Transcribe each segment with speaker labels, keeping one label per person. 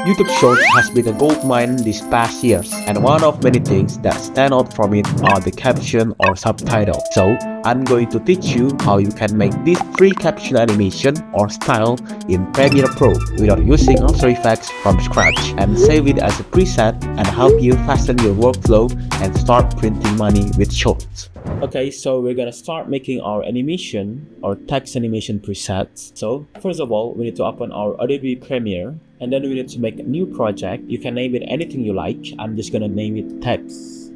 Speaker 1: YouTube Shorts has been a goldmine these past years, and one of many things that stand out from it are the caption or subtitle. So, I'm going to teach you how you can make this free caption animation or style in Premiere Pro without using After Effects from scratch, and save it as a preset and help you fasten your workflow and start printing money with Shorts. Okay, so we're gonna start making our animation or text animation presets. So first of all, we need to open our Adobe Premiere, and then we need to make a new project. You can name it anything you like. I'm just gonna name it text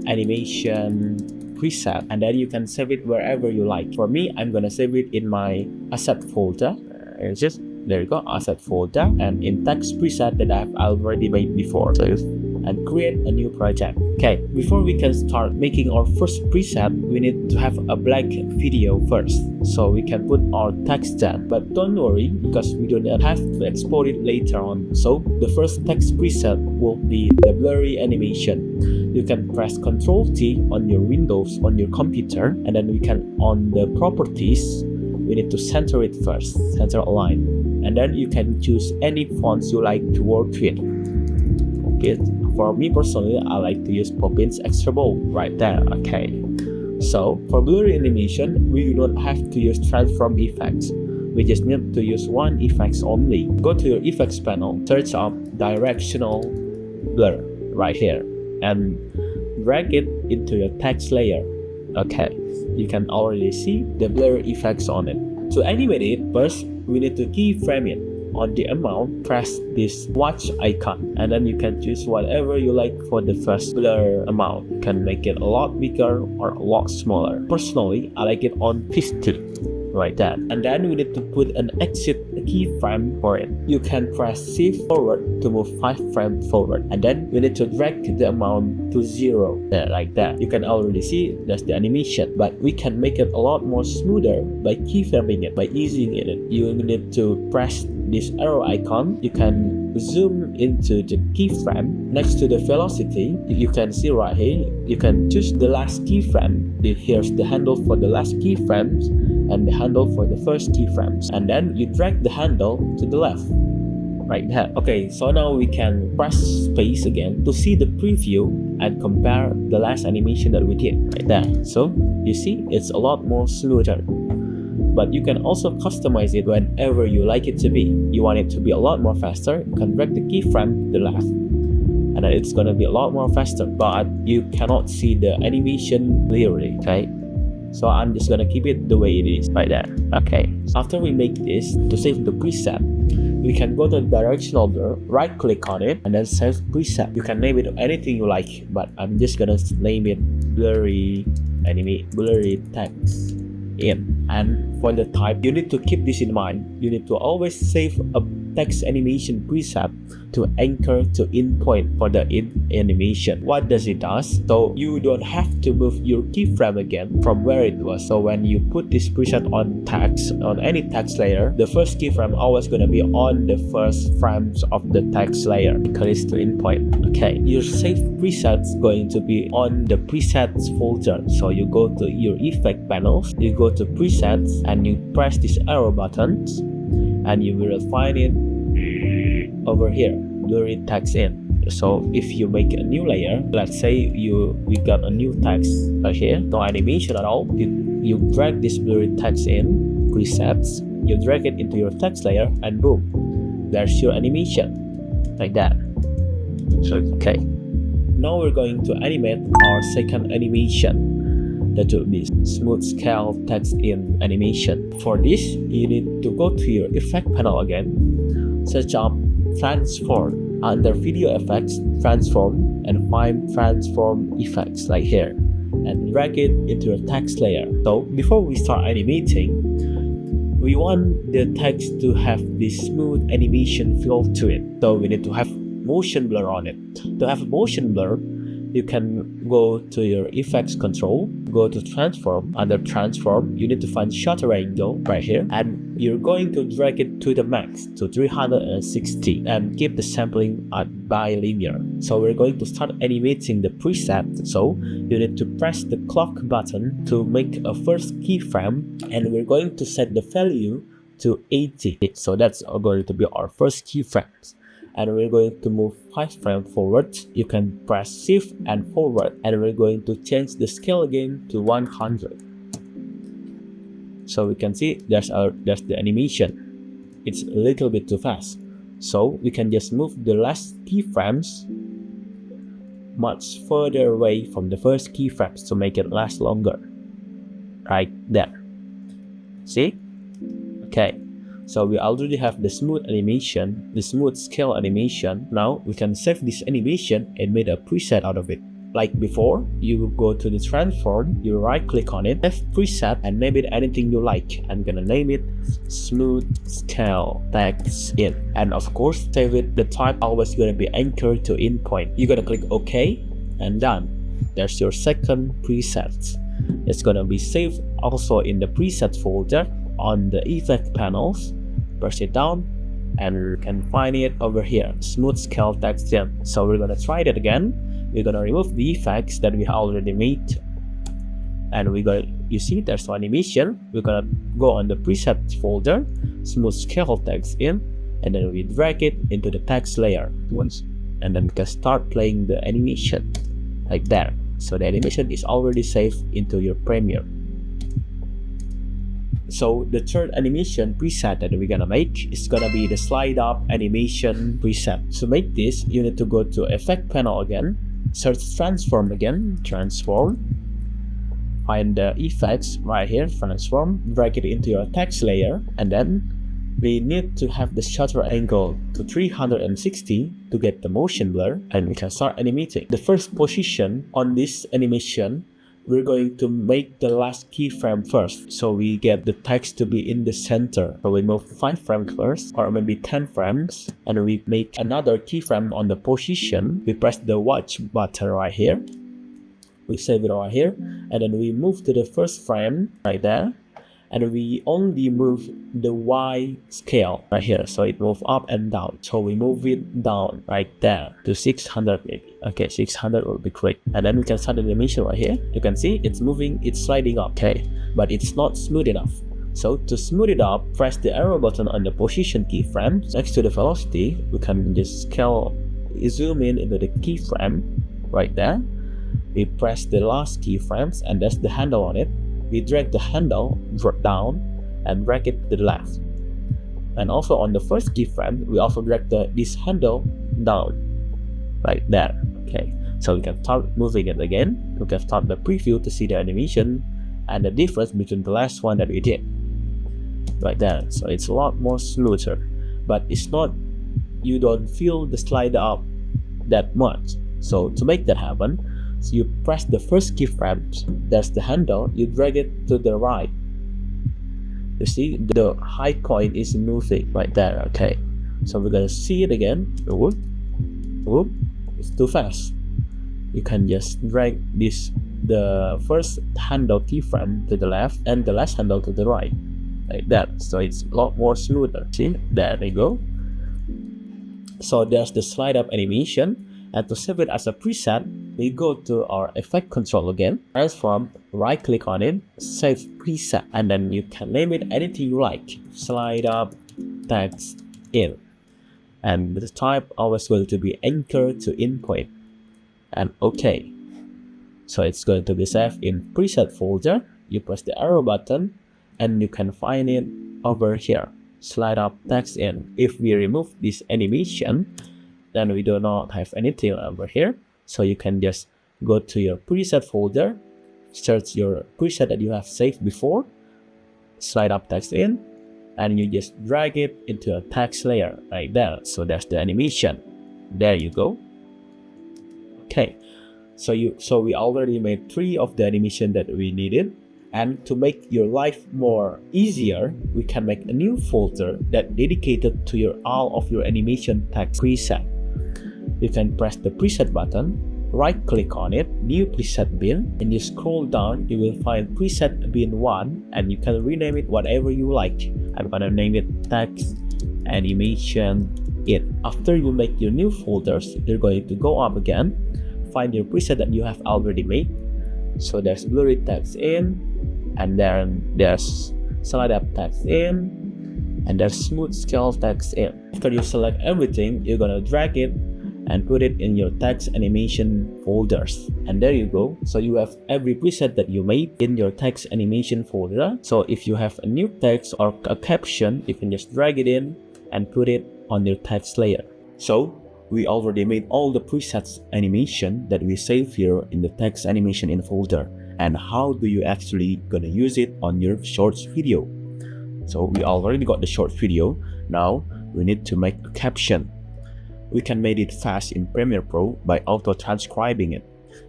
Speaker 1: animation preset, and then you can save it wherever you like. For me, I'm gonna save it in my asset folder. There you go, asset folder, and in text preset that I've already made before. So and create a new project. Okay, before we can start making our first preset, we need to have a blank video first, so we can put our text there. But don't worry, because we do not have to export it later on. So the first text preset will be the blurry animation. You can press Ctrl T on your Windows on your computer, and then we can, on the properties, we need to center it first, center align, and then you can choose any fonts you like to work with. Okay, for me personally, I like to use Poppins Extra Bold right there. Okay, so for blurry animation, we do not have to use transform effects. We just need to use one effects only. Go to your effects panel, search up directional blur right here, and drag it into your text layer. Okay, you can already see the blur effects on it. To animate it, first we need to keyframe it. On the amount, press this watch icon, and then you can choose whatever you like for the first blur amount. You can make it a lot bigger or a lot smaller. Personally, I like it on 50, right there. And then we need to put an exit keyframe for it. You can press shift forward to move 5 frames forward, and then we need to drag the amount to 0, there, like that. You can already see that's the animation, but we can make it a lot more smoother by keyframing it, by easing it. You need to press this arrow icon. You can zoom into the keyframe next to the velocity. You can see right here, you can choose the last keyframe. Here's the handle for the last keyframes and the handle for the first keyframes, and then you drag the handle to the left right there. Okay, so now we can press space again to see the preview and compare the last animation that we did right there. So you see, it's a lot more smoother. But you can also customize it whenever you like it to be. You want it to be a lot more faster, you can drag the keyframe to the left, and then it's gonna be a lot more faster, but you cannot see the animation clearly. Okay, so I'm just gonna keep it the way it is right there. Okay, after we make this, to save the preset, we can go to directional blur, right click on it, and then save preset. You can name it anything you like, but I'm just gonna name it blurry text in. And for the type, you need to keep this in mind. You need to always save a text animation preset to anchor to in point for the animation. What does it does? So you don't have to move your keyframe again from where it was. So when you put this preset on text, on any text layer, the first keyframe always gonna be on the first frames of the text layer because it's to in point. Okay, your saved presets going to be on the presets folder. So you go to your effect panels, you go to presets, and you press this arrow buttons, and you will find it over here, blurry text in. So if you make a new layer, let's say we got a new text right here, no animation at all, you drag this blurry text in presets, you drag it into your text layer, and boom, there's your animation like that. So okay, now we're going to animate our second animation. That will be smooth scale text in animation. For this, you need to go to your effect panel again, search up transform, under video effects, transform, and find transform effects like here, and drag it into your text layer. So before we start animating, we want the text to have this smooth animation feel to it, so we need to have motion blur on it. To have motion blur, you can go to your effects control, go to transform. Under transform, you need to find shutter angle right here, and you're going to drag it to the max to 360 and keep the sampling at bilinear. So we're going to start animating the preset. So you need to press the clock button to make a first keyframe, and we're going to set the value to 80. So that's going to be our first keyframes. and we're going to move 5 frames forward. You can press shift and forward, and we're going to change the scale again to 100. So we can see there's the animation. It's a little bit too fast, so we can just move the last keyframes much further away from the first keyframes to make it last longer. Right there. See? Okay. So we already have the smooth animation, the smooth scale animation. Now we can save this animation and make a preset out of it. Like before, you go to the transform, you right click on it, save preset, and name it anything you like. I'm gonna name it smooth scale text in. And of course, save it. The type always gonna be anchored to endpoint. You're gonna click OK and done. There's your second preset. It's gonna be saved also in the preset folder on the effect panels. Press it down and you can find it over here, smooth scale text in. So we're gonna try that again. We're gonna remove the effects that we already made, and you see there's no animation. We're gonna go on the preset folder, smooth scale text in, and then we drag it into the text layer once, and then we can start playing the animation like that. So the animation is already saved into your Premiere. So the third animation preset that we're gonna make is gonna be the slide up animation preset. To make this, you need to go to effect panel again, search transform again, transform, find the effects right here, transform, drag it into your text layer, and then we need to have the shutter angle to 360 to get the motion blur, and we can start animating. The first position on this animation, we're going to make the last keyframe first, so we get the text to be in the center. So we move 5 frames first, or maybe 10 frames, and we make another keyframe on the position. We press the watch button right here, we save it right here, and then we move to the first frame right there, and we only move the Y scale right here, so it moves up and down. So we move it down right there to 600 maybe. Okay, 600 will be great. And then we can start the animation right here. You can see it's moving, it's sliding up. Okay, but it's not smooth enough. So to smooth it up, press the arrow button on the position keyframe next to the velocity. We can just zoom in into the keyframe right there. We press the last keyframes, and that's the handle on it. We drag the handle down and drag it to the left. And also on the first keyframe, we also drag this handle down right there. Okay, so we can start moving it again. We can start the preview to see the animation and the difference between the last one that we did right there. So it's a lot more smoother, but it's not, you don't feel the slide up that much. So to make that happen, so you press the first keyframe, there's the handle, you drag it to the right. You see the high coin is moving right there. Okay, so we're gonna see it again. Whoop, whoop. It's too fast. You can just drag the first handle keyframe to the left and the last handle to the right like that, so it's a lot more smoother. See, there we go. So there's the slide up animation. And to save it as a preset, we go to our effect control again, transform, right click on it, save preset, and then you can name it anything you like. Slide up text in, and the type always going to be anchored to endpoint, and OK. So it's going to be saved in preset folder. You press the arrow button and you can find it over here, slide up text in. If we remove this animation, then we do not have anything over here. So you can just go to your preset folder, search your preset that you have saved before, slide up text in, and you just drag it into a text layer right there. So that's the animation. There you go. Okay, so we already made 3 of the animation that we needed. And to make your life more easier, we can make a new folder that dedicated to all of your animation text preset. You can press the preset button, right click on it, new preset bin, and you scroll down, you will find preset bin 1, and you can rename it whatever you like. I'm gonna name it text animation in. After you make your new folders, you're going to go up again, find your preset that you have already made. So there's blurry text in, and then there's slide up text in, and there's smooth scale text in. After you select everything, you're gonna drag it and put it in your text animation folders, and there you go. So you have every preset that you made in your text animation folder. So if you have a new text or a caption, you can just drag it in and put it on your text layer. So we already made all the presets animation that we save here in the text animation in folder. And how do you actually gonna use it on your shorts video? So we already got the short video. Now we need to make a caption. We can make it fast in Premiere Pro by auto-transcribing it.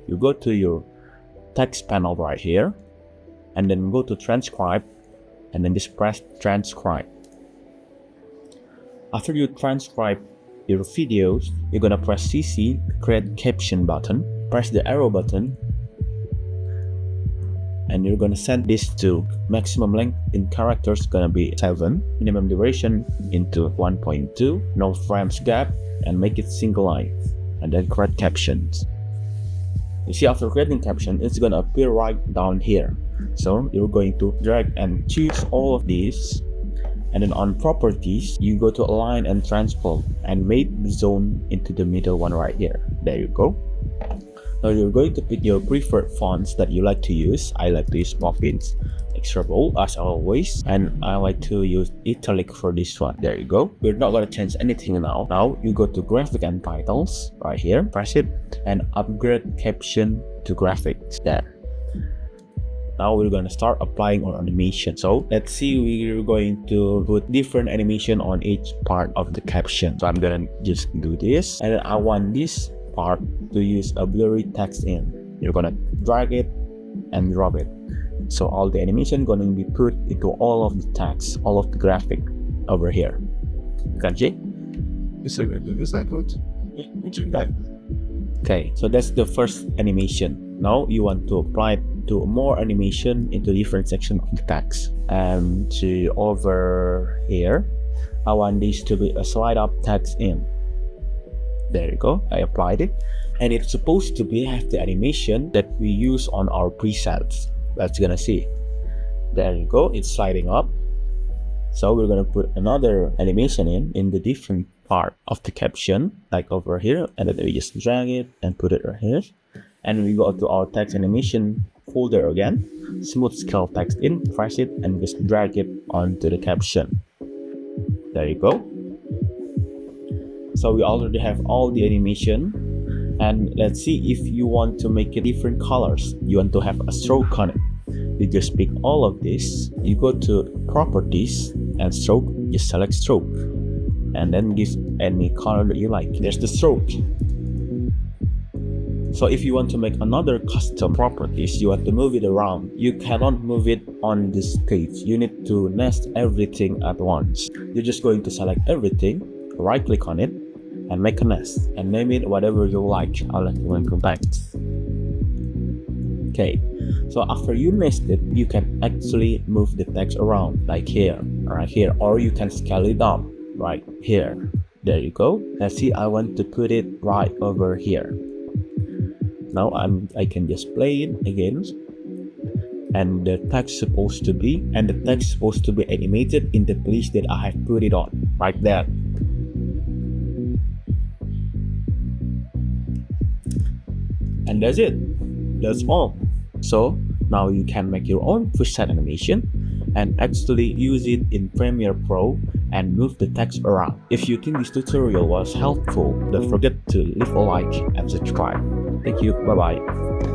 Speaker 1: You go to your text panel right here, and then go to transcribe, and then just press transcribe. After you transcribe your videos, you're gonna press CC, create caption button, press the arrow button, and you're gonna set this to maximum length in characters gonna be 7, minimum duration into 1.2, no frames gap, and make it single line, and then create captions. You see, after creating caption, it's gonna appear right down here. So you're going to drag and choose all of these, and then on properties you go to align and transform and make the zone into the middle one right here. There you go. Now you're going to pick your preferred fonts that you like to use. I like to use Poppins extra bold as always, and I like to use italic for this one. There you go. We're not going to change anything now. Now you go to graphic and titles right here, press it, and upgrade caption to graphics. There. Now we're going to start applying our animation. So let's see, we're going to put different animation on each part of the caption. So I'm gonna just do this, and I want this part to use a blurry text in. You're gonna drag it and drop it. So all the animation gonna be put into all of the text, all of the graphic over here. Can you see?
Speaker 2: Is that good?
Speaker 1: Okay, so that's the first animation. Now you want to apply it to more animation into different section of the text. And to over here, I want this to be a slide up text in. There you go, I applied it, and it's supposed to be have the animation that we use on our presets. That's gonna see. There you go, it's sliding up. So we're gonna put another animation in the different part of the caption, like over here, and then we just drag it and put it right here. And we go to our text animation folder again, smooth scale text in, press it, and just drag it onto the caption. There you go. So we already have all the animation, and let's see if you want to make it different colors. You want to have a stroke on it. You just pick all of this, you go to properties and stroke, just select stroke, and then give any color that you like. There's the stroke. So if you want to make another custom properties, you want to move it around. You cannot move it on this page. You need to nest everything at once. You're just going to select everything, right click on it, and make a nest, and name it whatever you like. I'll let you welcome back. Okay, so after you nest it, you can actually move the text around, like here, right here, or you can scale it up right here. There you go. Let's see, I want to put it right over here. Now I can just play it again, and the text supposed to be animated in the place that I have put it on, right there. And that's it. That's all. So now you can make your own preset animation and actually use it in Premiere Pro and move the text around. If you think this tutorial was helpful, don't forget to leave a like and subscribe. Thank you. Bye bye.